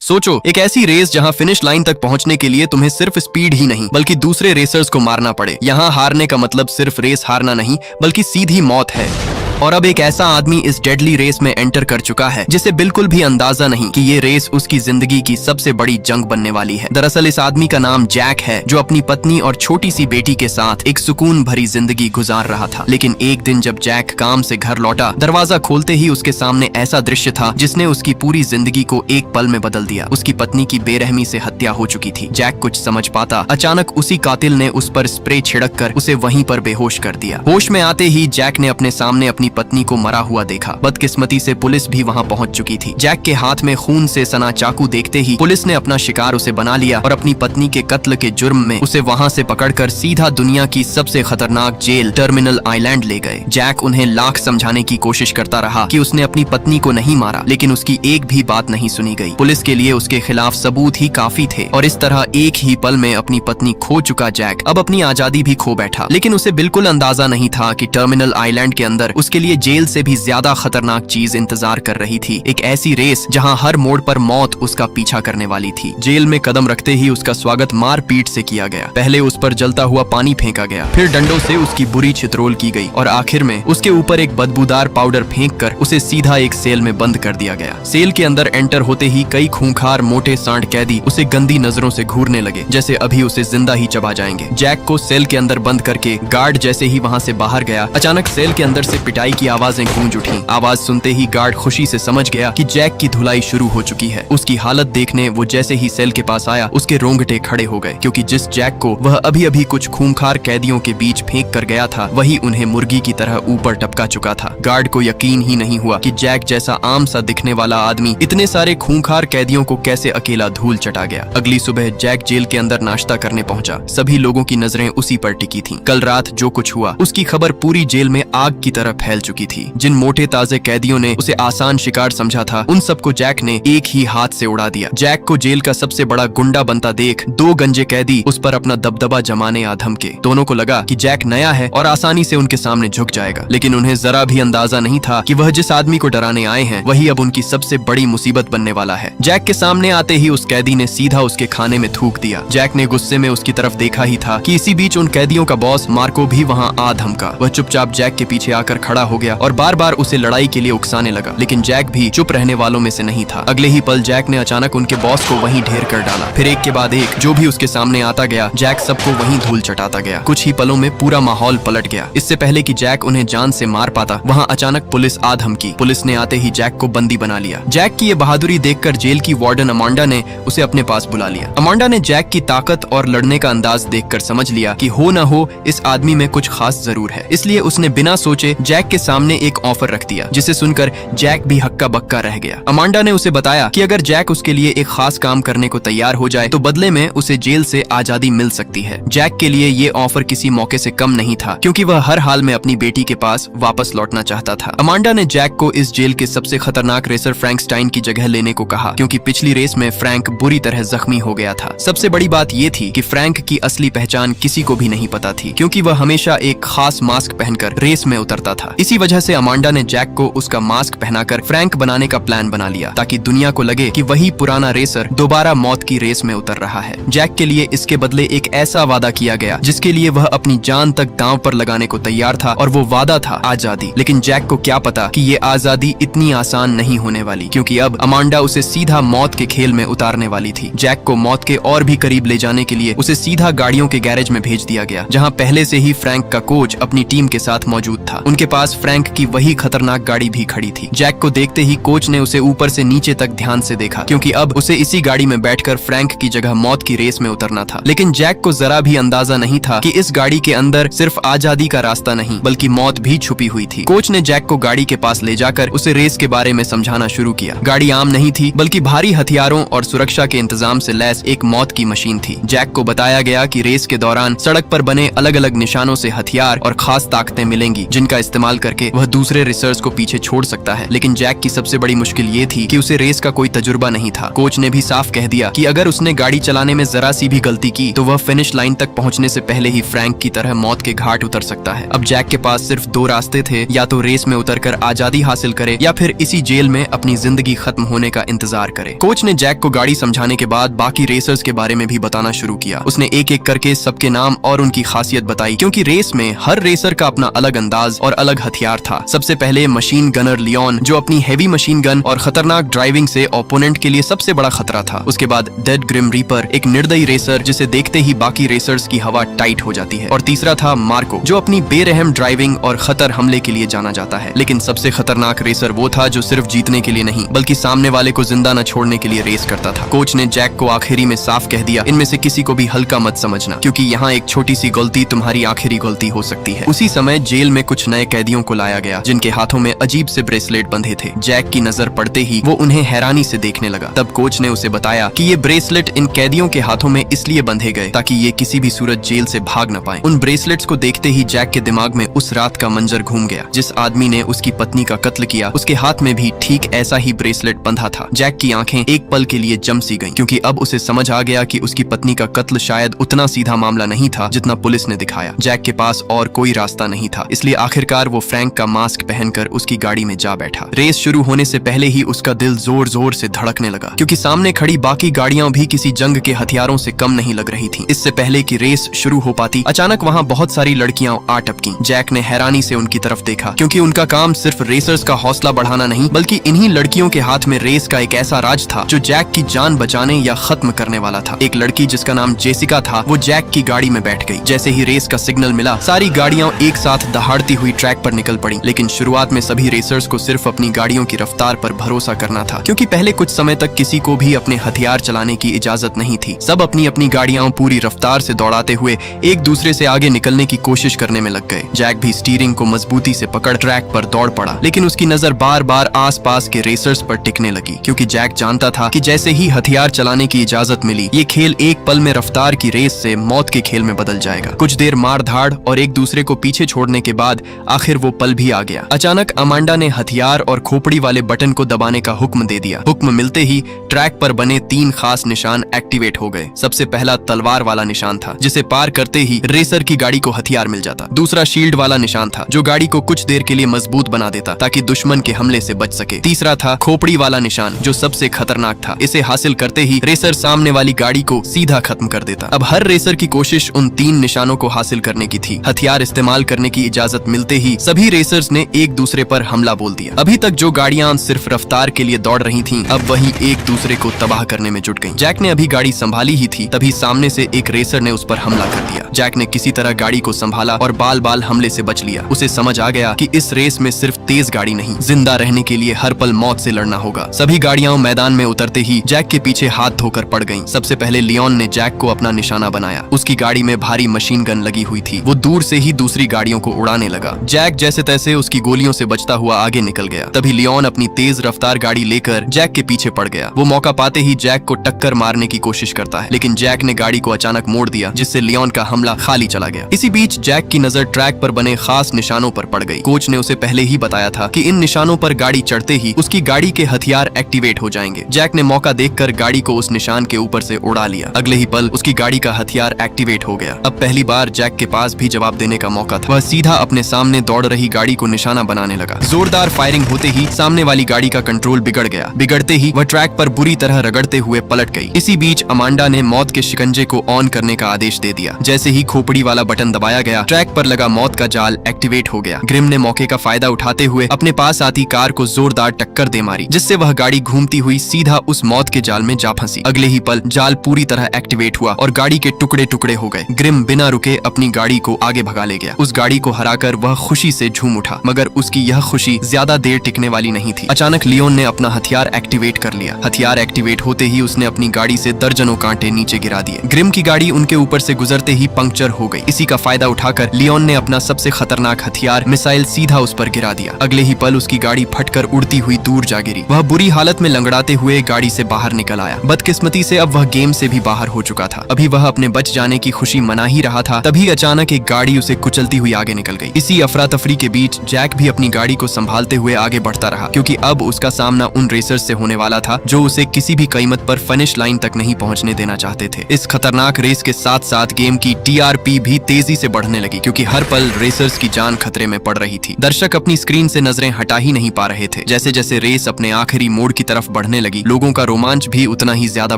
सोचो, एक ऐसी रेस जहां फिनिश लाइन तक पहुंचने के लिए तुम्हें सिर्फ स्पीड ही नहीं बल्कि दूसरे रेसर्स को मारना पड़े। यहाँ हारने का मतलब सिर्फ रेस हारना नहीं बल्कि सीधी मौत है। और अब एक ऐसा आदमी इस डेडली रेस में एंटर कर चुका है जिसे बिल्कुल भी अंदाजा नहीं कि ये रेस उसकी जिंदगी की सबसे बड़ी जंग बनने वाली है। दरअसल इस आदमी का नाम जैक है, जो अपनी पत्नी और छोटी सी बेटी के साथ एक सुकून भरी जिंदगी गुजार रहा था। लेकिन एक दिन जब जैक काम से घर लौटा, दरवाजा खोलते ही उसके सामने ऐसा दृश्य था जिसने उसकी पूरी जिंदगी को एक पल में बदल दिया। उसकी पत्नी की बेरहमी से हत्या हो चुकी थी। जैक कुछ समझ पाता, अचानक उसी कातिल ने उस पर स्प्रे छिड़क कर उसे वहीं पर बेहोश कर दिया। होश में आते ही जैक ने अपने सामने अपनी पत्नी को मरा हुआ देखा। बदकिस्मती से पुलिस भी वहां पहुंच चुकी थी। जैक के हाथ में खून से सना चाकू देखते ही पुलिस ने अपना शिकार उसे बना लिया और अपनी पत्नी के कत्ल के जुर्म में उसे वहां से पकड़कर सीधा दुनिया की सबसे खतरनाक जेल टर्मिनल आइलैंड ले गए। जैक उन्हें लाख समझाने की कोशिश करता रहा कि उसने अपनी पत्नी को नहीं मारा, लेकिन उसकी एक भी बात नहीं सुनी गई। पुलिस के लिए उसके खिलाफ सबूत ही काफी थे और इस तरह एक ही पल में अपनी पत्नी खो चुका जैक अब अपनी आजादी भी खो बैठा। लेकिन उसे बिल्कुल अंदाजा नहीं था कि टर्मिनल आइलैंड के अंदर उसके लिए जेल से भी ज्यादा खतरनाक चीज इंतजार कर रही थी। एक ऐसी रेस जहां हर मोड़ पर मौत उसका पीछा करने वाली थी। जेल में कदम रखते ही उसका स्वागत मार पीट से किया गया। पहले उस पर जलता हुआ पानी फेंका गया, फिर डंडों से उसकी बुरी छितरोल की गई और आखिर में उसके ऊपर एक बदबूदार पाउडर फेंक कर उसे सीधा एक सेल में बंद कर दिया गया। सेल के अंदर एंटर होते ही कई खूंखार मोटे सांड कैदी उसे गंदी नजरों से घूरने लगे, जैसे अभी उसे जिंदा ही चबा जाएंगे। जैक को सेल के अंदर बंद करके गार्ड जैसे ही वहां से बाहर गया, अचानक सेल के अंदर से पिटाई की आवाजें गूंज उठी। आवाज सुनते ही गार्ड खुशी से समझ गया कि जैक की धुलाई शुरू हो चुकी है। उसकी हालत देखने वो जैसे ही सेल के पास आया, उसके रोंगटे खड़े हो गए, क्योंकि जिस जैक को वह अभी अभी कुछ खूंखार कैदियों के बीच फेंक कर गया था, वही उन्हें मुर्गी की तरह ऊपर टपका चुका था। गार्ड को यकीन ही नहीं हुआ कि जैक जैसा आम सा दिखने वाला आदमी इतने सारे खूंखार कैदियों को कैसे अकेला धूल चटा गया। अगली सुबह जैक जेल के अंदर नाश्ता करने पहुंचा। सभी लोगों की नजरें उसी पर टिकी थीं। कल रात जो कुछ हुआ उसकी खबर पूरी जेल में आग की तरह फैल चुकी थी। जिन मोटे ताजे कैदियों ने उसे आसान शिकार समझा था, उन सबको जैक ने एक ही हाथ से उड़ा दिया। जैक को जेल का सबसे बड़ा गुंडा बनता देख दो गंजे कैदी उस पर अपना दबदबा जमाने आ धमके। दोनों को लगा कि जैक नया है और आसानी से उनके सामने झुक जाएगा, लेकिन उन्हें जरा भी अंदाजा नहीं था कि वह जिस आदमी को डराने आए हैं वही अब उनकी सबसे बड़ी मुसीबत बनने वाला है। जैक के सामने आते ही उस कैदी ने सीधा उसके खाने में थूक दिया। जैक ने गुस्से में उसकी तरफ देखा ही था कि इसी बीच उन कैदियों का बॉस मार्को भी वहाँ आ धमका। वह चुपचाप जैक के पीछे आकर खड़ा हो गया और बार बार उसे लड़ाई के लिए उकसाने लगा, लेकिन जैक भी चुप रहने वालों में से नहीं था। अगले ही पल जैक ने अचानक उनके बॉस को वहीं ढेर कर डाला। फिर एक के बाद एक जो भी उसके सामने आता गया, जैक सबको वहीं धूल चटाता गया। कुछ ही पलों में पूरा माहौल पलट गया। इससे पहले कि जैक उन्हें जान से मार पाता, वहाँ अचानक पुलिस आ धमकी। पुलिस ने आते ही जैक को बंदी बना लिया। जैक की ये बहादुरी देखकर जेल की वार्डन अमांडा ने उसे अपने पास बुला लिया। अमांडा ने जैक की ताकत और लड़ने का अंदाज देखकर समझ लिया कि हो न हो इस आदमी में कुछ खास जरूर है। इसलिए उसने बिना सोचे जैक के सामने एक ऑफर रख दिया, जिसे सुनकर जैक भी हक्का बक्का रह गया। अमांडा ने उसे बताया कि अगर जैक उसके लिए एक खास काम करने को तैयार हो जाए तो बदले में उसे जेल से आजादी मिल सकती है। जैक के लिए ये ऑफर किसी मौके से कम नहीं था, क्योंकि वह हर हाल में अपनी बेटी के पास वापस लौटना चाहता था। अमांडा ने जैक को इस जेल के सबसे खतरनाक रेसर फ्रैंकस्टाइन की जगह लेने को कहा, क्योंकि पिछली रेस में फ्रैंक बुरी तरह जख्मी हो गया था। सबसे बड़ी बात ये थी कि फ्रैंक की असली पहचान किसी को भी नहीं पता थी, क्योंकि वह हमेशा एक खास मास्क पहनकर रेस में उतरता था। इसी वजह से अमांडा ने जैक को उसका मास्क पहनाकर फ्रैंक बनाने का प्लान बना लिया, ताकि दुनिया को लगे कि वही पुराना रेसर दोबारा मौत की रेस में उतर रहा है। जैक के लिए इसके बदले एक ऐसा वादा किया गया जिसके लिए वह अपनी जान तक दांव पर लगाने को तैयार था, और वो वादा था आजादी। लेकिन जैक को क्या पता कि ये आजादी इतनी आसान नहीं होने वाली, क्योंकि अब अमांडा उसे सीधा मौत के खेल में उतारने वाली थी। जैक को मौत के और भी करीब ले जाने के लिए उसे सीधा गाड़ियों के गैरेज में भेज दिया गया, जहाँ पहले से ही फ्रैंक का कोच अपनी टीम के साथ मौजूद था। उनके पास फ्रैंक की वही खतरनाक गाड़ी भी खड़ी थी। जैक को देखते ही कोच ने उसे ऊपर से नीचे तक ध्यान से देखा, क्योंकि अब उसे इसी गाड़ी में बैठकर फ्रैंक की जगह मौत की रेस में उतरना था। लेकिन जैक को जरा भी अंदाजा नहीं था कि इस गाड़ी के अंदर सिर्फ आजादी का रास्ता नहीं बल्कि मौत भी छुपी हुई थी। कोच ने जैक को गाड़ी के पास ले जाकर उसे रेस के बारे में समझाना शुरू किया। गाड़ी आम नहीं थी, बल्कि भारी हथियारों और सुरक्षा के इंतजाम से लैस एक मौत की मशीन थी। जैक को बताया गया कि रेस के दौरान सड़क पर बने अलग अलग निशानों से हथियार और खास ताकतें मिलेंगी, जिनका इस्तेमाल इस्तेमाल करके वह दूसरे रेसर्स को पीछे छोड़ सकता है। लेकिन जैक की सबसे बड़ी मुश्किल ये थी कि उसे रेस का कोई तजुर्बा नहीं था। कोच ने भी साफ कह दिया कि अगर उसने गाड़ी चलाने में जरा सी भी गलती की तो वह फिनिश लाइन तक पहुंचने से पहले ही फ्रैंक की तरह मौत के घाट उतर सकता है। अब जैक के पास सिर्फ दो रास्ते थे, या तो रेस में उतरकर आजादी हासिल करे या फिर इसी जेल में अपनी जिंदगी खत्म होने का इंतजार करे। कोच ने जैक को गाड़ी समझाने के बाद बाकी रेसर्स के बारे में भी बताना शुरू किया। उसने एक एक करके सबके नाम और उनकी खासियत बताई, क्योंकि रेस में हर रेसर का अपना अलग अंदाज और अलग हथियार था। सबसे पहले मशीन गनर लियोन, जो अपनी हेवी मशीन गन और खतरनाक ड्राइविंग से ओपोनेंट के लिए सबसे बड़ा खतरा था। उसके बाद डेड ग्रिम रीपर, एक निर्दयी रेसर जिसे देखते ही बाकी रेसर्स की हवा टाइट हो जाती है। और तीसरा था मार्को, जो अपनी बेरहम ड्राइविंग और खतर हमले के लिए जाना जाता है। लेकिन सबसे खतरनाक रेसर वो था जो सिर्फ जीतने के लिए नहीं बल्कि सामने वाले को जिंदा न छोड़ने के लिए रेस करता था। कोच ने जैक को आखिरी में साफ कह दिया, इनमें से किसी को भी हल्का मत समझना, क्योंकि यहाँ एक छोटी सी गलती तुम्हारी आखिरी गलती हो सकती है। उसी समय जेल में कुछ नए कैदियों को लाया गया, जिनके हाथों में अजीब से ब्रेसलेट बंधे थे। जैक की नजर पड़ते ही वो उन्हें हैरानी से देखने लगा। तब कोच ने उसे बताया कि ये ब्रेसलेट इन कैदियों के हाथों में इसलिए बंधे गए ताकि ये किसी भी सूरत जेल से भाग न पाए। उन ब्रेसलेट्स को देखते ही जैक के दिमाग में उस रात का मंजर घूम गया। जिस आदमी ने उसकी पत्नी का कत्ल किया, उसके हाथ में भी ठीक ऐसा ही ब्रेसलेट बंधा था। जैक की आंखें एक पल के लिए जम सी गईं, क्योंकि अब उसे समझ आ गया कि उसकी पत्नी का कत्ल शायद उतना सीधा मामला नहीं था जितना पुलिस ने दिखाया। जैक के पास और कोई रास्ता नहीं था, इसलिए आखिरकार वो फ्रैंक का मास्क पहनकर उसकी गाड़ी में जा बैठा। रेस शुरू होने से पहले ही उसका दिल जोर जोर से धड़कने लगा, क्योंकि सामने खड़ी बाकी गाड़ियां भी किसी जंग के हथियारों से कम नहीं लग रही थीं। इससे पहले कि रेस शुरू हो पाती, अचानक वहां बहुत सारी लड़कियां आ टपकी। जैक ने हैरानी से उनकी तरफ देखा, क्योंकि उनका काम सिर्फ रेसर्स का हौसला बढ़ाना नहीं बल्कि इन्हीं लड़कियों के हाथ में रेस का एक ऐसा राज था जो जैक की जान बचाने या खत्म करने वाला था। एक लड़की जिसका नाम जेसिका था, वो जैक की गाड़ी में बैठ गई। जैसे ही रेस का सिग्नल मिला, सारी गाड़ियां एक साथ दहाड़ती हुई ट्रैक पर निकल पड़ी। लेकिन शुरुआत में सभी रेसर्स को सिर्फ अपनी गाड़ियों की रफ्तार पर भरोसा करना था, क्योंकि पहले कुछ समय तक किसी को भी अपने हथियार चलाने की इजाजत नहीं थी। सब अपनी अपनी गाड़ियां पूरी रफ्तार से दौड़ाते हुए एक दूसरे से आगे निकलने की कोशिश करने में लग गए। जैक भी स्टीयरिंग को मजबूती से पकड़ ट्रैक पर दौड़ पड़ा, लेकिन उसकी नजर बार बार आसपास के रेसर्स पर टिकने लगी, क्योंकि जैक जानता था कि जैसे ही हथियार चलाने की इजाजत मिली, ये खेल एक पल में रफ्तार की रेस से मौत के खेल में बदल जाएगा। कुछ देर मार धाड़ और एक दूसरे को पीछे छोड़ने के बाद आखिर वो पल भी आ गया। अचानक अमांडा ने हथियार और खोपड़ी वाले बटन को दबाने का हुक्म दे दिया। हुक्म मिलते ही ट्रैक पर बने 3 खास निशान एक्टिवेट हो गए। सबसे पहला तलवार वाला निशान था, जिसे पार करते ही रेसर की गाड़ी को हथियार मिल जाता। दूसरा शील्ड वाला निशान था, जो गाड़ी को कुछ देर के लिए मजबूत बना देता ताकि दुश्मन के हमले से बच सके। तीसरा था खोपड़ी वाला निशान, जो सबसे खतरनाक था। इसे हासिल करते ही रेसर सामने वाली गाड़ी को सीधा खत्म कर देता। अब हर रेसर की कोशिश उन 3 निशानों को हासिल करने की थी। हथियार इस्तेमाल करने की इजाजत मिलते ही सभी रेसर्स ने एक दूसरे पर हमला बोल दिया। अभी तक जो गाड़ियां सिर्फ रफ्तार के लिए दौड़ रही थीं, अब वही एक दूसरे को तबाह करने में जुट गईं। जैक ने अभी गाड़ी संभाली ही थी, तभी सामने से एक रेसर ने उस पर हमला कर दिया। जैक ने किसी तरह गाड़ी को संभाला और बाल बाल हमले से बच लिया। उसे समझ आ गया कि इस रेस में सिर्फ तेज गाड़ी नहीं, जिंदा रहने के लिए हर पल मौत से लड़ना होगा। सभी गाड़ियां मैदान में उतरते ही जैक के पीछे हाथ धोकर पड़ गईं। सबसे पहले लियोन ने जैक को अपना निशाना बनाया। उसकी गाड़ी में भारी मशीन गन लगी हुई थी। वो दूर से ही दूसरी गाड़ियों को उड़ाने लगा। जैक जैसे तैसे उसकी गोलियों से बचता हुआ आगे निकल गया। तभी लियोन अपनी तेज रफ्तार गाड़ी लेकर जैक के पीछे पड़ गया। वो मौका पाते ही जैक को टक्कर मारने की कोशिश करता है, लेकिन जैक ने गाड़ी को अचानक मोड़ दिया, जिससे लियोन का हमला खाली चला गया। इसी बीच जैक की नजर ट्रैक पर बने खास निशानों पर पड़ गई। कोच ने उसे पहले ही बताया था कि इन निशानों पर गाड़ी चढ़ते ही उसकी गाड़ी के हथियार एक्टिवेट हो जाएंगे। जैक ने मौका देखकर गाड़ी को उस निशान के ऊपर से उड़ा लिया। अगले ही पल उसकी गाड़ी का हथियार एक्टिवेट हो गया। अब पहली बार जैक के पास भी जवाब देने का मौका था। वह सीधा अपने सामने दौड़ रही गाड़ी को निशाना बनाने लगा। जोरदार फायरिंग होते ही सामने वाली गाड़ी का कंट्रोल बिगड़ गया। बिगड़ते ही वह ट्रैक पर बुरी तरह रगड़ते हुए पलट गई। इसी बीच अमांडा ने मौत के शिकंजे को ऑन करने का आदेश दे दिया। जैसे ही खोपड़ी वाला बटन दबाया गया, ट्रैक पर लगा मौत का जाल एक्टिवेट हो गया। ग्रिम ने मौके का फायदा उठाते हुए अपने पास आती कार को जोरदार टक्कर दे मारी, जिससे वह गाड़ी घूमती हुई सीधा उस मौत के जाल में जा फंसी। अगले ही पल जाल पूरी तरह एक्टिवेट हुआ और गाड़ी के टुकड़े टुकड़े हो गए। ग्रिम बिना रुके अपनी गाड़ी को आगे भगा ले गया। उस गाड़ी को हराकर वह खुशी से झूम उठा, मगर उसकी यह खुशी ज्यादा देर टिकने वाली नहीं थी। अचानक लियोन ने अपना हथियार एक्टिवेट कर लिया। हथियार एक्टिवेट होते ही उसने अपनी गाड़ी से दर्जनों कांटे नीचे गिरा दिए। ग्रिम की गाड़ी उनके ऊपर से गुजरते ही पंक्चर हो गई। इसी का फायदा उठाकर लियोन ने अपना सबसे खतरनाक हथियार मिसाइल सीधा उस पर गिरा दिया। अगले ही पल उसकी गाड़ी फटकर उड़ती हुई दूर जा गिरी। वह बुरी हालत में लंगड़ाते हुए गाड़ी से बाहर निकल आया। बदकिस्मती से अब वह गेम से भी बाहर हो चुका था। अभी वह अपने बच जाने की खुशी मना ही रहा था, तभी अचानक एक गाड़ी उसे कुचलती हुई आगे निकल गई। इसी अफरा तफरी के बीच जैक भी अपनी गाड़ी को संभालते हुए आगे बढ़ता रहा, क्योंकि अब उसका सामना उन रेसर्स से होने वाला था जो उसे किसी भी कीमत पर फिनिश लाइन तक नहीं पहुंचने देना चाहते थे। इस खतरनाक रेस के साथ साथ गेम की टीआरपी भी तेजी से बढ़ने लगी, क्योंकि हर पल रेसर्स की जान खतरे में पड़ रही थी। दर्शक अपनी स्क्रीन से नजरें हटा ही नहीं पा रहे थे। जैसे जैसे रेस अपने आखिरी मोड़ की तरफ बढ़ने लगी, लोगों का रोमांच भी उतना ही ज्यादा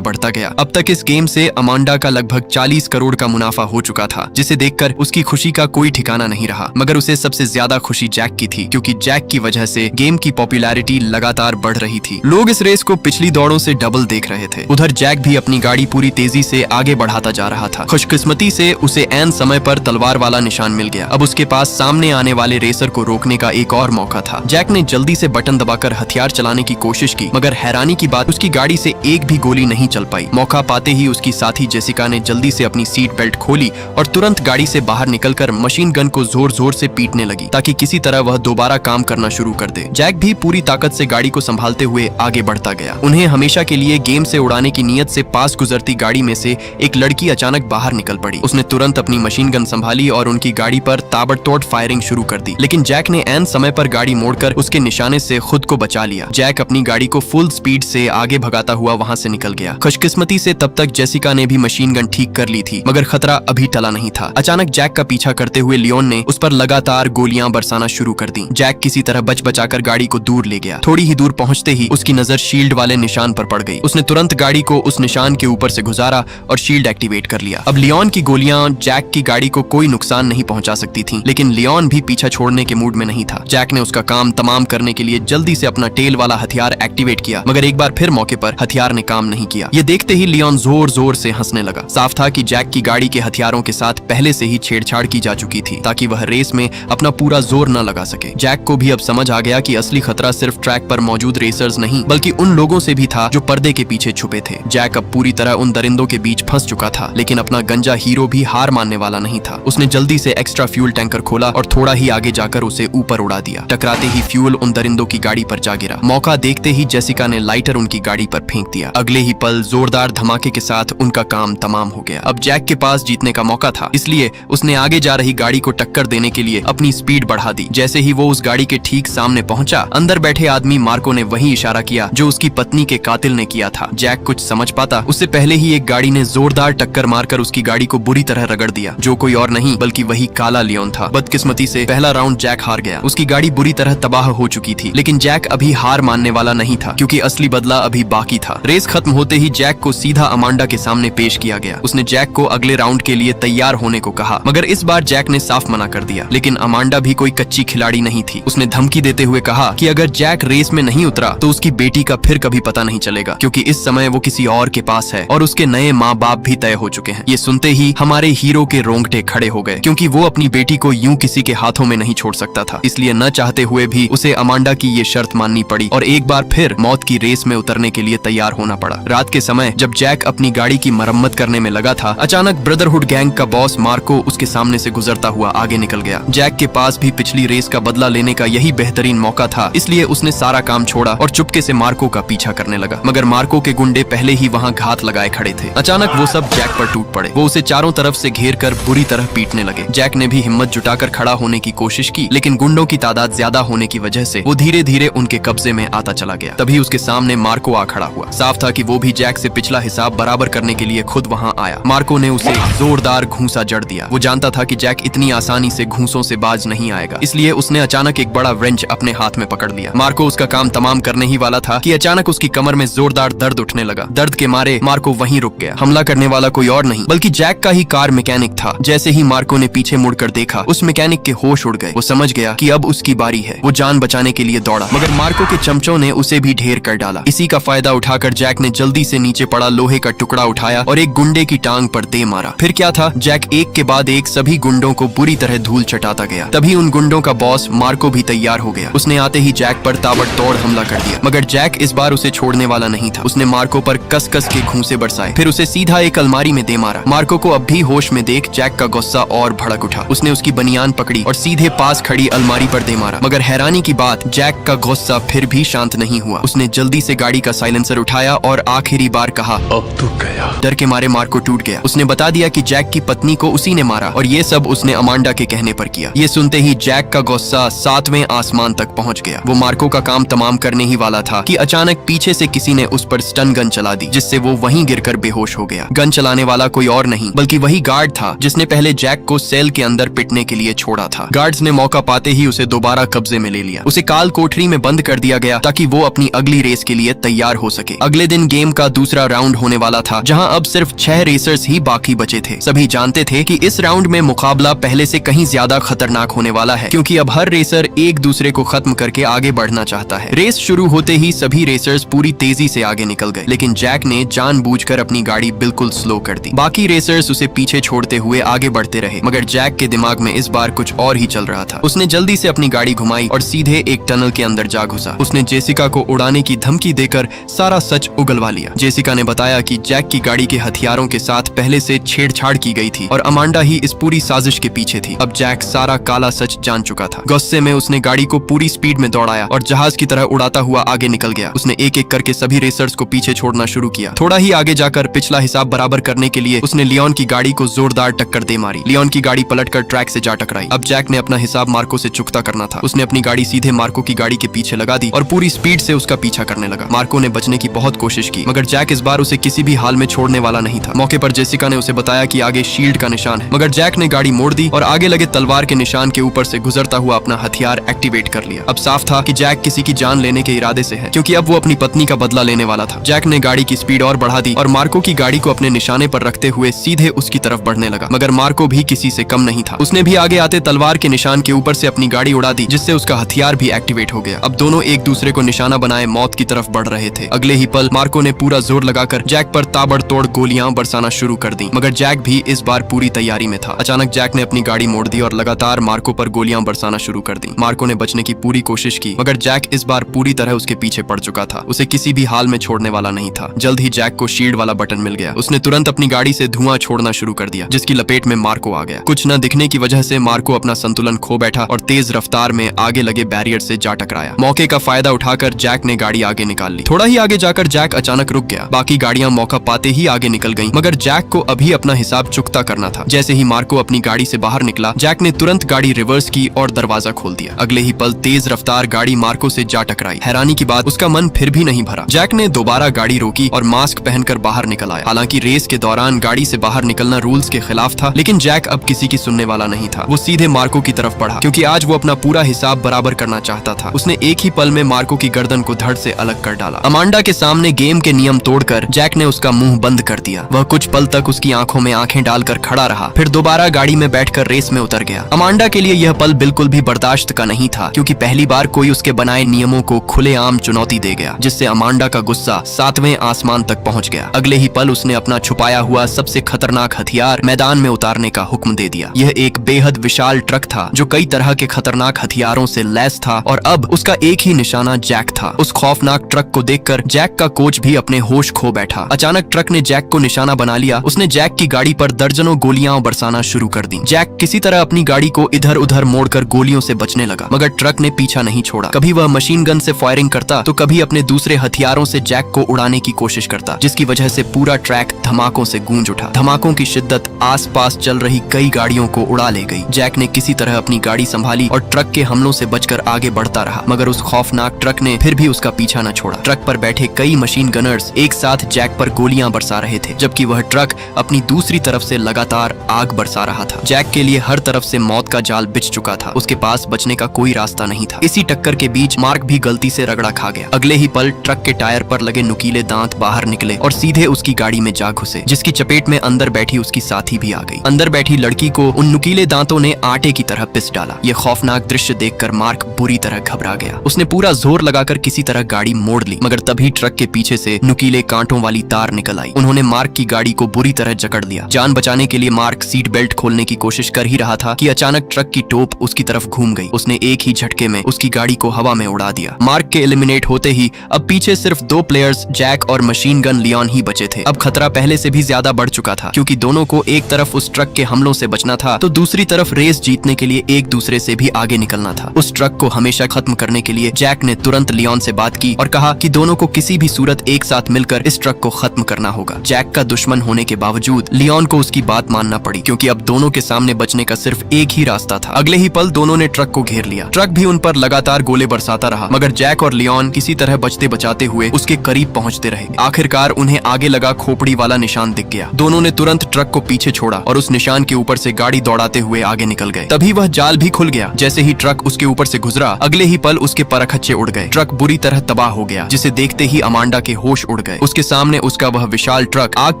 बढ़ता गया। अब तक इस गेम से अमांडा का लगभग 40 करोड़ का मुनाफा हो चुका था, जिसे देखकर उसकी खुशी का कोई ठिकाना नहीं रहा। मगर उसे सबसे ज्यादा खुशी जैक की थी, क्योंकि जैक की वजह से गेम की पॉपुलैरिटी लगातार बढ़ रही थी। लोग इस रेस को पिछली दौड़ों से डबल देख रहे थे। उधर जैक भी अपनी गाड़ी पूरी तेजी से आगे बढ़ाता जा रहा था। खुशकिस्मती से उसे ऐन समय पर तलवार वाला निशान मिल गया। अब उसके पास सामने आने वाले रेसर को रोकने का एक और मौका था। जैक ने जल्दी से बटन दबाकर हथियार चलाने की कोशिश की, मगर हैरानी की बात, उसकी गाड़ी से एक भी गोली नहीं चल पाई। मौका पाते ही उसकी साथी जेसिका ने जल्दी से अपनी सीट बेल्ट खोली और तुरंत गाड़ी से बाहर निकलकर मशीन गन को जोर जोर से पीटने लगी, ताकि किसी तरह वह दोबारा काम करना शुरू कर दे। जैक भी पूरी ताकत से गाड़ी को संभालते हुए आगे बढ़ता गया। उन्हें हमेशा के लिए गेम से उड़ाने की नीयत से पास गुजरती गाड़ी में से एक लड़की अचानक बाहर निकल पड़ी। उसने तुरंत अपनी मशीन गन संभाली और उनकी गाड़ी पर ताबड़तोड़ फायरिंग शुरू कर दी, लेकिन जैक ने ऐन समय पर गाड़ी मोड़कर उसके निशाने से खुद को बचा लिया। जैक अपनी गाड़ी को फुल स्पीड से आगे भगाता हुआ वहां से निकल गया। खुशकिस्मती से तब तक जेसिका ने भी मशीन गन ठीक कर ली थी, मगर खतरा अभी टला नहीं था। अचानक जैक का पीछा करते हुए लियोन ने उस पर लगातार गोलियां बरसाना शुरू कर दी। जैक किसी तरह बच बचाकर गाड़ी को दूर ले गया। थोड़ी ही दूर पहुंचते ही उसकी नजर शील्ड वाले निशान पर पड़ गई। उसने तुरंत गाड़ी को उस निशान के ऊपर से गुजारा और शील्ड एक्टिवेट कर लिया। अब लियोन की गोलियां जैक की गाड़ी को कोई नुकसान नहीं पहुंचा सकती थीं, लेकिन लियोन भी पीछा छोड़ने के मूड में नहीं था। जैक ने उसका काम तमाम करने के लिए जल्दी से अपना टेल वाला हथियार एक्टिवेट किया, मगर एक बार फिर मौके पर हथियार ने काम नहीं किया। ये देखते ही लियोन जोर जोर से हंसने लगा। साफ था कि जैक की गाड़ी के हथियारों के साथ पहले से ही छेड़छाड़ की जा चुकी थी, ताकि वह रेस में अपना पूरा जोर न लगा सके। जैक को भी अब समझ आ गया कि असली खतरा सिर्फ ट्रैक पर मौजूद रेसर्स नहीं, बल्कि उन लोगों से भी था जो पर्दे के पीछे छुपे थे। जैक अब पूरी तरह उन दरिंदों के बीच फंस चुका था, लेकिन अपना गंजा हीरो भी हार मानने वाला नहीं था। उसने जल्दी से एक्स्ट्रा फ्यूल टैंकर खोला और थोड़ा ही आगे जाकर उसे ऊपर उड़ा दिया। टकराते ही फ्यूल उन दरिंदों की गाड़ी पर जा गिरा। मौका देखते ही जेसिका ने लाइटर उनकी गाड़ी पर फेंक दिया। अगले ही पल जोरदार धमाके के साथ उनका काम तमाम हो गया। अब जैक के पास जीतने का मौका था, इसलिए उसने आगे जा रही गाड़ी को टक्कर देने के लिए अपनी स्पीड बढ़ा दी। जैसे ही वो उस गाड़ी के ठीक सामने पहुंचा, अंदर बैठे आदमी मार्को ने वही इशारा किया जो उसकी पत्नी के कातिल ने किया था। जैक कुछ समझ पाता उससे पहले ही एक गाड़ी ने जोरदार टक्कर मारकर उसकी गाड़ी को बुरी तरह रगड़ दिया, जो कोई और नहीं बल्कि वही काला लियोन था। बदकिस्मती से पहला राउंड जैक हार गया। उसकी गाड़ी बुरी तरह तबाह हो चुकी थी, लेकिन जैक अभी हार मानने वाला नहीं था, क्योंकि असली बदला अभी बाकी था। रेस खत्म होते ही जैक को सीधा अमांडा के सामने पेश किया गया। उसने जैक को अगले राउंड के लिए तैयार होने को कहा, मगर इस बार जैक ने साफ मना कर दिया। लेकिन अमांडा भी कोई कच्ची खिलाड़ी नहीं थी। उसने धमकी देते हुए कहा कि अगर जैक रेस में नहीं उतरा तो उसकी बेटी का फिर कभी पता नहीं चलेगा, क्योंकि इस समय वो किसी और के पास है और उसके नए माँ बाप भी तय हो चुके हैं। ये सुनते ही हमारे हीरो के रोंगटे खड़े हो गए, क्योंकि वो अपनी बेटी को यूं किसी के हाथों में नहीं छोड़ सकता था। इसलिए न चाहते हुए भी उसे अमांडा की ये शर्त माननी पड़ी और एक बार फिर मौत की रेस में उतरने के लिए तैयार होना पड़ा। रात के समय जब जैक अपनी गाड़ी की मरम्मत करने में लगा था, अचानक ब्रदरहुड गैंग का बॉस मार्को उसके सामने से गुजरता हुआ आगे निकल गया। जैक के पास भी पिछली रेस का बदला लेने का यही बेहतरीन मौका था, इसलिए उसने सारा काम छोड़ा और चुपके से मार्को का पीछा करने लगा। मगर मार्को के गुंडे पहले ही वहाँ घात लगाए खड़े थे। अचानक वो सब जैक पर टूट पड़े। वो उसे चारों तरफ से घेर कर बुरी तरह पीटने लगे। जैक ने भी हिम्मत जुटाकर खड़ा होने की कोशिश की, लेकिन गुंडों की तादाद ज्यादा होने की वजह से वो धीरे धीरे उनके कब्जे में आता चला गया। तभी उसके सामने मार्को आ खड़ा हुआ। साफ था कि वो भी जैक से पिछला हिसाब बराबर करने के लिए खुद वहाँ आया। मार्को ने उसे जोरदार घूंसा जड़ दिया। वो जानता था कि जैक इतनी आसानी से घूंसों से बाज नहीं आएगा, इसलिए उसने अचानक एक बड़ा व्रेंच अपने हाथ में पकड़ लिया। मार्को उसका काम तमाम करने ही वाला था कि अचानक उसकी कमर में जोरदार दर्द उठने लगा। दर्द के मारे मार्को वहीं रुक गया। हमला करने वाला कोई और नहीं बल्कि जैक का ही कार मैकेनिक था। जैसे ही मार्को ने पीछे मुड़कर देखा, उस मैकेनिक के होश उड़ गए। वो समझ गया कि अब उसकी बारी है। वो जान बचाने के लिए दौड़ा, मगर मार्को के चमचों ने उसे भी ढेर कर डाला। इसी का फायदा उठाकर जैक ने जल्दी से नीचे पड़ा लोहे का टुकड़ा उठाया और एक गुंडे की टांग पर दे मारा। फिर क्या था, जैक एक के बाद एक सभी गुंडों को बुरी तरह धूल चटाता गया। तभी उन गुंडों का बॉस मार्को भी तैयार हो गया। उसने आते ही जैक पर ताबड़तोड़ हमला कर दिया, मगर जैक इस बार उसे छोड़ने वाला नहीं था। उसने मार्को पर कस कस के घूंसे बरसाए, फिर उसे सीधा एक अलमारी में दे मारा। मार्को को अब भी होश में देख जैक का गुस्सा और भड़क उठा। उसने उसकी बनियान पकड़ी और सीधे पास खड़ी अलमारी पर दे मारा। मगर हैरानी की बात, जैक का गुस्सा फिर भी शांत नहीं हुआ। उसने जल्दी से गाड़ी का साइलेंसर उठाया और आखिरी बार कहा, अब तो गया। डर के मारे मार्को टूट गया। उसने बता दिया कि जैक की पत्नी को उसी ने मारा और ये सब उसने अमांडा के कहने पर किया। ये सुनते होते ही जैक का गुस्सा 7वें आसमान तक पहुंच गया। वो मार्को का काम तमाम करने ही वाला था कि अचानक पीछे से किसी ने उस पर स्टन गन चला दी, जिससे वो वहीं गिरकर बेहोश हो गया। गन चलाने वाला कोई और नहीं बल्कि वही गार्ड था जिसने पहले जैक को सेल के अंदर पिटने के लिए छोड़ा था। गार्ड्स ने मौका पाते ही उसे दोबारा कब्जे में ले लिया। उसे काल कोठरी में बंद कर दिया गया ताकि वो अपनी अगली रेस के लिए तैयार हो सके। अगले दिन गेम का दूसरा राउंड होने वाला था, जहां अब सिर्फ 6 रेसर्स ही बाकी बचे थे। सभी जानते थे कि इस राउंड में मुकाबला पहले से कहीं ज्यादा खतरनाक होने वाला है, क्योंकि अब हर रेसर एक दूसरे को खत्म करके आगे बढ़ना चाहता है। रेस शुरू होते ही सभी रेसर्स पूरी तेजी से आगे निकल गए, लेकिन जैक ने जानबूझकर अपनी गाड़ी बिल्कुल स्लो कर दी। बाकी रेसर्स उसे पीछे छोड़ते हुए आगे बढ़ते रहे, मगर जैक के दिमाग में इस बार कुछ और ही चल रहा था। उसने जल्दी से अपनी गाड़ी घुमाई और सीधे एक टनल के अंदर जा घुसा। उसने जेसिका को उड़ाने की धमकी देकर सारा सच उगलवा लिया। जेसिका ने बताया कि जैक की गाड़ी के हथियारों के साथ पहले से छेड़छाड़ की गई थी और अमांडा ही इस पूरी साजिश के पीछे थी। अब जैक सारा काला सच जान चुका था। गुस्से में उसने गाड़ी को पूरी स्पीड में दौड़ाया और जहाज की तरह उड़ाता हुआ आगे निकल गया। उसने एक एक करके सभी रेसर्स को पीछे छोड़ना शुरू किया। थोड़ा ही आगे जाकर पिछला हिसाब बराबर करने के लिए उसने लियोन की गाड़ी को जोरदार टक्कर दे मारी। लियोन की गाड़ी पलटकर ट्रैक से जा टकराई। अब जैक ने अपना हिसाब मार्को से चुकता करना था। उसने अपनी गाड़ी सीधे मार्को की गाड़ी के पीछे लगा दी और पूरी स्पीड से उसका पीछा करने लगा। मार्को ने बचने की बहुत कोशिश की, मगर जैक इस बार उसे किसी भी हाल में छोड़ने वाला नहीं था। मौके पर जेसिका ने उसे बताया कि आगे शील्ड का निशान है, मगर जैक ने गाड़ी मोड़ दी और आगे लगे तलवार के निशान के ऊपर से गुजरता हुआ अपना हथियार एक्टिवेट कर लिया। अब साफ था कि जैक किसी की जान लेने के इरादे से है, क्योंकि अब वो अपनी पत्नी का बदला लेने वाला था। जैक ने गाड़ी की स्पीड और बढ़ा दी और मार्को की गाड़ी को अपने निशाने पर रखते हुए सीधे उसकी तरफ बढ़ने लगा, मगर मार्को भी किसी से कम नहीं था। उसने भी आगे आते तलवार के निशान के ऊपर से अपनी गाड़ी उड़ा दी, जिससे उसका हथियार भी एक्टिवेट हो गया। अब दोनों एक दूसरे को निशाना बनाए मौत की तरफ बढ़ रहे थे। अगले ही पल मार्को ने पूरा जोर लगाकर जैक पर ताबड़तोड़ गोलियां बरसाना शुरू कर दी, मगर जैक भी इस बार पूरी तैयारी में था। अचानक जैक ने अपनी गाड़ी मोड़ दी और लगातार मार्को पर गोलियां बरसाना शुरू कर दी। मार्को ने बचने की पूरी कोशिश की, मगर जैक इस बार पूरी तरह उसके पीछे पड़ चुका था। उसे किसी भी हाल में छोड़ने वाला नहीं था। जल्द ही जैक को शील्ड वाला बटन मिल गया। उसने तुरंत अपनी गाड़ी से धुआं छोड़ना शुरू कर दिया, जिसकी लपेट में मार्को आ गया। कुछ न दिखने की वजह से मार्को अपना संतुलन खो बैठा और तेज रफ्तार में आगे लगे बैरियर से जा टकराया। मौके का फायदा उठाकर जैक ने गाड़ी आगे निकाल ली। थोड़ा ही आगे जाकर जैक अचानक रुक गया। बाकी गाड़ियां मौका पाते ही आगे निकल गईं, मगर जैक को अभी अपना हिसाब चुकता करना था। जैसे ही मार्को अपनी गाड़ी से बाहर निकला, जैक ने तुरंत गाड़ी रिवर्स की और दरवाजा खोल दिया। अगले ही पल तेज रफ्तार गाड़ी मार्को से जा टकराई। हैरानी की बात, उसका मन फिर भी नहीं भरा। जैक ने दोबारा गाड़ी रोकी और मास्क पहनकर बाहर निकल आया। हालांकि रेस के दौरान गाड़ी से बाहर निकलना रूल्स के खिलाफ था, लेकिन जैक अब किसी की सुनने वाला नहीं था। वो सीधे मार्को की तरफ बढ़ा, क्योंकि आज वो अपना पूरा हिसाब बराबर करना चाहता था। उसने एक ही पल में मार्को की गर्दन को धड़ से अलग कर डाला। अमांडा के सामने गेम के नियम तोड़कर जैक ने उसका मुंह बंद कर दिया। वह कुछ पल तक उसकी आंखों में आंखें डालकर खड़ा रहा, फिर दोबारा गाड़ी में बैठकर रेस में उतर गया। अमांडा के लिए यह पल बिल्कुल भी बर्दाश्त का नहीं था, क्योंकि पहली बार कोई उसके बनाए नियमों को खुलेआम चुनौती दे गया, जिससे अमांडा का गुस्सा 7वें आसमान तक पहुंच गया। अगले ही पल उसने अपना छुपाया हुआ सबसे खतरनाक हथियार मैदान में उतारने का हुक्म दे दिया। यह एक बेहद विशाल ट्रक था जो कई तरह के खतरनाक हथियारों से लैस था और अब उसका एक ही निशाना जैक था। उस खौफनाक ट्रक को देखकर जैक का कोच भी अपने होश खो बैठा। अचानक ट्रक ने जैक को निशाना बना लिया। उसने जैक की गाड़ी पर दर्जनों गोलियां बरसाना शुरू कर दी। जैक किसी तरह अपनी गाड़ी को इधर उधर मोड़कर गोलियों से बचने लगा, मगर ट्रक ने पीछा नहीं छोड़ा। कभी वह मशीन गन से फायरिंग करता तो कभी अपने दूसरे हथियारों से जैक को उड़ाने की कोशिश करता, जिसकी वजह से पूरा ट्रैक धमाकों से गूंज उठा। धमाकों की शिद्दत आसपास चल रही कई गाड़ियों को उड़ा ले गई। जैक ने किसी तरह अपनी गाड़ी संभाली और ट्रक के हमलों से बचकर आगे बढ़ता रहा, मगर उस खौफनाक ट्रक ने फिर भी उसका पीछा न छोड़ा। ट्रक पर बैठे कई मशीन गनर्स एक साथ जैक पर गोलियां बरसा रहे थे, जबकि वह ट्रक अपनी दूसरी तरफ से लगातार आग बरसा रहा था। जैक के लिए हर तरफ से मौत का जाल बिछ चुका था। उसके पास बचने का कोई रास्ता नहीं था। इसी टक्कर के बीच मार्क भी गलती से रगड़ा खा गया। अगले ही पल ट्रक के टायर पर लगे नुकीले दांत बाहर निकले और सीधे उसकी गाड़ी में जा घुसे, जिसकी चपेट में अंदर बैठी उसकी साथी भी आ गई। अंदर बैठी लड़की को उन नुकीले दांतों ने आटे की तरह पिस डाला। यह खौफनाक दृश्य देखकर मार्क बुरी तरह घबरा गया। उसने पूरा जोर लगाकर किसी तरह गाड़ी मोड़ ली, मगर तभी ट्रक के पीछे से नुकीले कांटों वाली तार निकल आई। उन्होंने मार्क की गाड़ी को बुरी तरह जकड़ लिया। जान बचाने के लिए मार्क सीट बेल्ट खोलने की कोशिश कर ही रहा था कि अचानक ट्रक की टोप उसकी तरफ घूम गई। उसने एक ही झटके में उसकी गाड़ी को हवा में उड़ा दिया। मार्क के एलिमिनेट होते ही अब पीछे सिर्फ 2 प्लेयर्स जैक और मशीन गन लियोन ही बचे थे। अब खतरा पहले से भी ज्यादा बढ़ चुका था, क्योंकि दोनों को एक तरफ उस ट्रक के हमलों से बचना था तो दूसरी तरफ रेस जीतने के लिए एक दूसरे से भी आगे निकलना था। उस ट्रक को हमेशा खत्म करने के लिए जैक ने तुरंत लियोन से बात की और कहा कि दोनों को किसी भी सूरत एक साथ मिलकर इस ट्रक को खत्म करना होगा। जैक का दुश्मन होने के बावजूद लियोन को उसकी बात मानना पड़ी, क्योंकि अब दोनों के सामने बचने का सिर्फ एक ही रास्ता था। अगले ही पल दोनों ने ट्रक को घेर लिया। ट्रक भी उन पर लगातार गोले बरसाता रहा, मगर जैक और लियोन किसी तरह बचते बचाते हुए उसके करीब पहुंचते रहे। आखिरकार उन्हें आगे लगा खोपड़ी वाला निशान दिख गया। दोनों ने तुरंत ट्रक को पीछे छोड़ा और उस निशान के ऊपर से गाड़ी दौड़ाते हुए आगे निकल गए। तभी वह जाल भी खुल गया। जैसे ही ट्रक उसके ऊपर से गुजरा, अगले ही पल उसके परखच्चे उड़ गए। ट्रक बुरी तरह तबाह हो गया, जिसे देखते ही अमांडा के होश उड़ गए। उसके सामने उसका वह विशाल ट्रक आग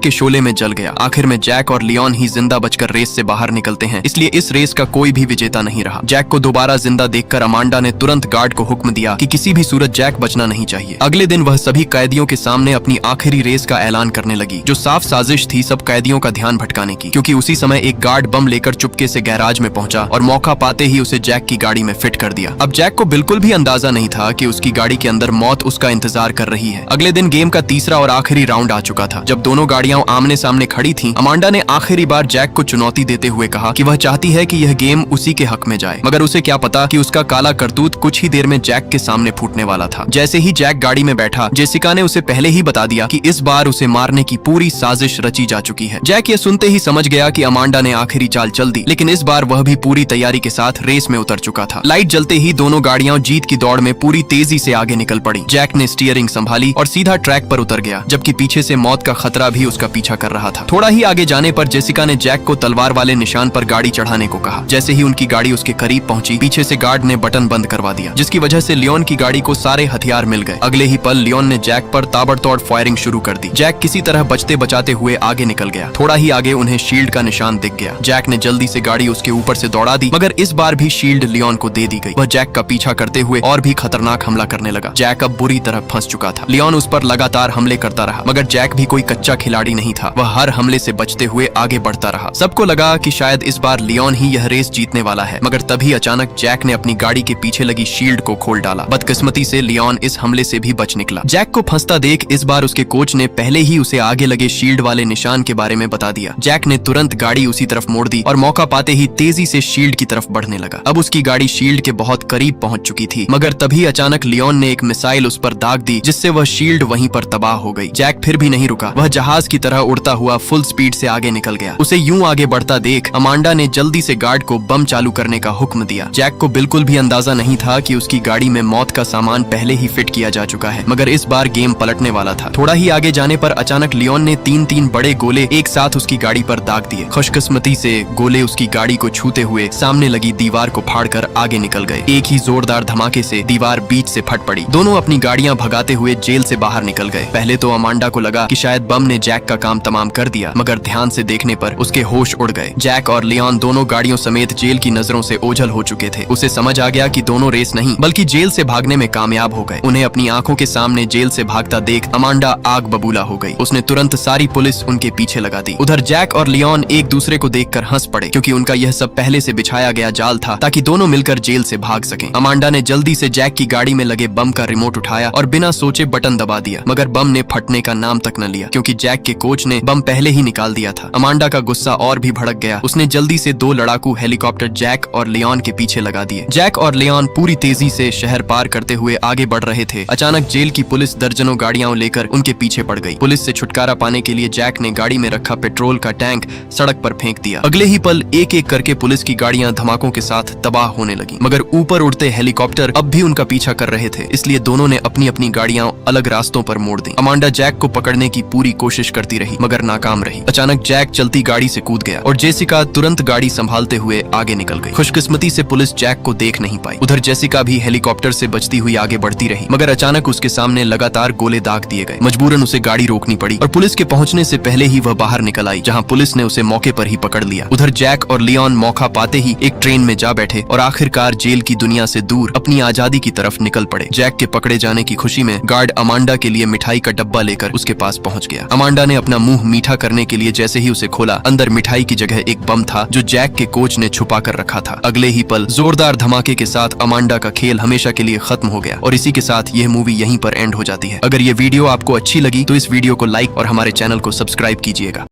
के शोले में जल गया। आखिर में जैक और लियोन ही जिंदा बचकर रेस से बाहर निकलते हैं, इसलिए इस रेस का कोई भी विजेता नहीं रहा। जैक को दोबारा जिंदा देखकर अमांडा ने तुरंत गार्ड को हुक्म दिया कि किसी भी सूरत जैक बचना नहीं चाहिए। अगले दिन वह सभी कैदियों के सामने अपनी आखिरी रेस का ऐलान करने लगी, जो साफ साजिश थी सब कैदियों का ध्यान भटकाने की, क्योंकि उसी समय एक गार्ड बम लेकर चुपके से गैराज में पहुंचा और मौका पाते ही उसे जैक की गाड़ी में फिट कर दिया। अब जैक को बिल्कुल भी अंदाजा नहीं था कि उसकी गाड़ी के अंदर मौत उसका इंतजार कर रही है। अगले दिन गेम का तीसरा और आखिरी राउंड आ चुका था। जब दोनों गाड़ियां आमने सामने खड़ी थीं, अमांडा ने आखिरी बार जैक को चुनौती देते हुए कहा कि वह चाहती है कि यह गेम उसी के हक में जाए, मगर उसे क्या पता कि उसका काला करतूत कुछ ही देर में जैक के सामने फूटने वाला था। जैसे ही जैक गाड़ी में बैठा, जेसिका ने उसे पहले ही बता दिया कि इस बार उसे मारने की पूरी साजिश रची जा चुकी है। जैक ये सुनते ही समझ गया कि अमांडा ने आखिरी चाल चल दी, लेकिन इस बार वह भी पूरी तैयारी के साथ रेस में उतर चुका था। लाइट जलते ही दोनों गाड़ियां जीत की दौड़ में पूरी तेजी से आगे निकल पड़ी। जैक ने स्टीयरिंग संभाली और सीधा ट्रैक पर उतर गया, जबकि पीछे से मौत का खतरा भी उसका पीछा कर रहा था। थोड़ा ही आगे जाने पर जेसिका ने जैक को तलवार वाले निशान पर गाड़ी चढ़ाने को कहा। जैसे ही उनकी गाड़ी उसके करीब पहुंची, पीछे से गार्ड ने बटन बंद करवा दिया, जिसकी वजह से लियोन की गाड़ी को सारे हथियार मिल गए। अगले ही पल लियोन ने जैक पर ताबड़तोड़ फायरिंग शुरू कर दी। जैक किसी तरह बचते बचाते हुए आगे निकल गया। थोड़ा ही आगे उन्हें शील्ड का निशान दिख गया। जैक ने जल्दी से गाड़ी उसके ऊपर से दौड़ा दी, मगर इस बार भी शील्ड लियोन को दे दी गई। वह जैक का पीछा करते हुए और भी खतरनाक हमला करने लगा। जैक अब बुरी तरह फंस चुका था। लियोन उस पर लगातार हमले करता रहा, मगर जैक भी कोई कच्चा खिलाड़ी नहीं था। वह हर हमले से बचते हुए आगे बढ़ता रहा। सबको लगा कि शायद इस बार लियोन ही यह रेस जीतने वाला है, मगर तभी अचानक जैक ने अपनी गाड़ी के पीछे लगी शील्ड को खोल डाला। बदकिस्मती से लियोन इस हमले से भी बच निकला। जैक को फंसता देख इस बार उसके कोच ने पहले ही उसे आगे लगे शील्ड वाले निशान के बारे में बता दिया। जैक ने तुरंत गाड़ी उसी तरफ मोड़ दी और मौका पाते ही तेजी से शील्ड की तरफ बढ़ने लगा। अब उसकी गाड़ी शील्ड के बहुत करीब पहुंच चुकी थी, मगर तभी अचानक लियोन ने एक मिसाइल उस पर दाग दी, जिससे वह शील्ड वहीं पर तबाह हो गई। जैक फिर भी नहीं रुका। वह जहाज की तरह उड़ता हुआ फुल स्पीड से आगे निकल गया। उसे यूं आगे बढ़ता देख अमांडा ने जल्दी से गार्ड को बम चालू करने का हुक्म दिया। जैक को बिल्कुल भी अंदाजा नहीं था कि उसकी गाड़ी में मौत का सामान पहले ही फिट किया जा चुका है, मगर इस बार गेम पलटने वाला था। थोड़ा ही आगे जाने पर अचानक लियोन ने तीन बड़े गोले एक साथ उसकी गाड़ी पर दाग दिए। खुशकिस्मती से गोले उसकी गाड़ी को छूते हुए सामने लगी दीवार को फाड़कर आगे निकल गए। एक ही जोरदार धमाके से दीवार बीच से फट पड़ी। दोनों अपनी गाड़ियां भगाते हुए जेल से बाहर निकल गए। पहले तो अमांडा को लगा कि शायद बम ने जैक का काम तमाम कर दिया, मगर ध्यान से देखने पर उसके होश उड़ गए। जैक और लियोन दोनों गाड़ियों समेत जेल की नजरों से ओझल हो चुके थे। उसे समझ आ गया कि दोनों रेस नहीं बल्कि जेल से भागने में कामयाब हो गए। उन्हें अपनी आंखों के सामने जेल से भागता देख अमांडा आग बबूला हो गई। उसने तुरंत सारी पुलिस उनके पीछे लगा दी। उधर जैक और लियोन एक दूसरे को देखकर हंस पड़े, क्योंकि उनका यह सब पहले से बिछाया गया जाल था ताकि दोनों मिलकर जेल से भाग सकें। अमांडा ने जल्दी से जैक की गाड़ी में लगे बम का रिमोट उठाया और बिना सोचे बटन दबा दिया, मगर बम ने फटने का नाम तक न लिया, क्योंकि जैक के कोच ने बम पहले ही निकाल दिया था। अमांडा का गुस्सा और भी भड़क गया। उसने जल्दी से 2 लड़ाकू हेलीकॉप्टर जैक और लियोन के पीछे लगा दिए। जैक और लियोन पूरी तेजी से शहर पार करते हुए आगे बढ़ रहे थे। अचानक जेल की पुलिस दर्जनों गाड़ियां लेकर उनके पीछे पड़ गई। पुलिस से छुटकारा पाने के लिए जैक ने गाड़ी में रखा पेट्रोल का टैंक सड़क पर फेंक दिया। अगले ही पल एक एक करके पुलिस की गाड़ियां धमाकों के साथ तबाह होने लगी, मगर ऊपर उड़ते हेलीकॉप्टर अब भी उनका पीछा कर रहे थे, इसलिए दोनों ने अपनी अपनी गाड़ियां अलग रास्तों पर मोड़ दी। अमांडा जैक को पकड़ने की पूरी कोशिश करती रही, मगर नाकाम रही। अचानक जैक चलती गाड़ी से कूद गया और जेसिका तुरंत गाड़ी संभालते हुए आगे निकल गई। खुशकिस्मती से पुलिस जैक को देख नहीं पाई। उधर जेसिका भी हेलीकॉप्टर से बचती हुई आगे बढ़ती रही, मगर अचानक उसके सामने लगातार गोले दाग दिए गए। मजबूरन उसे गाड़ी रोकनी पड़ी और पुलिस के पहुंचने से पहले ही वह बाहर निकल आई, जहां पुलिस ने उसे मौके पर ही पकड़ लिया। उधर जैक और लियोन मौका पाते ही एक ट्रेन में जा बैठे और आखिरकार जेल की दुनिया से दूर अपनी आजादी की तरफ निकल पड़े। जैक के पकड़े जाने की खुशी में गार्ड अमांडा के लिए मिठाई का डब्बा लेकर उसके पास पहुंच गया। अमांडा ने अपना मुंह मीठा करने के लिए जैसे ही उसे खोला, अंदर मिठाई की जगह एक बम था जो जैक के कोच ने छुपा कर रखा था। अगले ही पल जोरदार धमाके के साथ अमांडा का खेल हमेशा के लिए खत्म हो गया और इसी के साथ यह मूवी यहीं पर एंड हो जाती है। अगर ये वीडियो आपको अच्छी लगी तो इस वीडियो को लाइक और हमारे चैनल को सब्सक्राइब कीजिएगा।